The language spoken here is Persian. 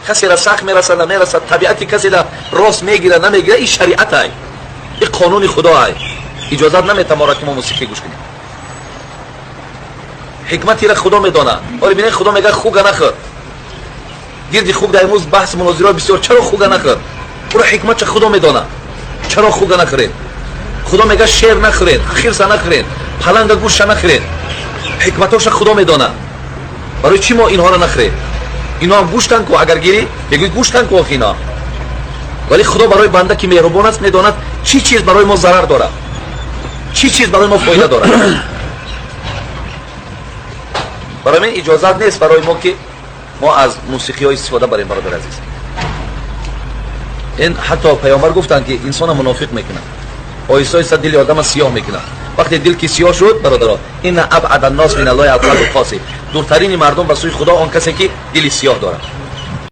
کسی را سخت میرسد نمیرسد، طبیعت کسی را راست میگیره نمیگیره، این شریعت های، این قانون خدا های. اجازت نمیده ما را که ما موسیقی گوش کنیم. حکمتی را خدا میدونه. ولی ببینید خدا میگه خوگا نخور. گردی خوگ در امروز بحث مناظره بسیار، چرا خوگا نخور؟ پورا حکمت خدا میدونه. چرا خوگا نخورید؟ خدا میگه شیر نخورید، خرس نخورید، پلنگ گوشت نخورید. حکمتاش خدا میدونه. برای چی ما اینها را نخوریم؟ اینا هم گوشتن کو، اگر گیری بگوی گوشتن کو اینا. ولی خدا برای بنده که مهربان است میداند چی چیز برای ما ضرر داره، چی چیز برای ما فایده داره. برای من اجازت نیست برای ما که ما از موسیقی های استفاده بریم. برادر عزیز، این حتی پیامبر گفتن که انسان منافق میکنه، آیسا آیسا دل آدم سیاه میکنه. وقتی دل کی سیاه شد برادرها، این ابعد الناس من الله القلب القاسي، دورترین مردم به سوی خدا آن کسی که دل سیاه داره.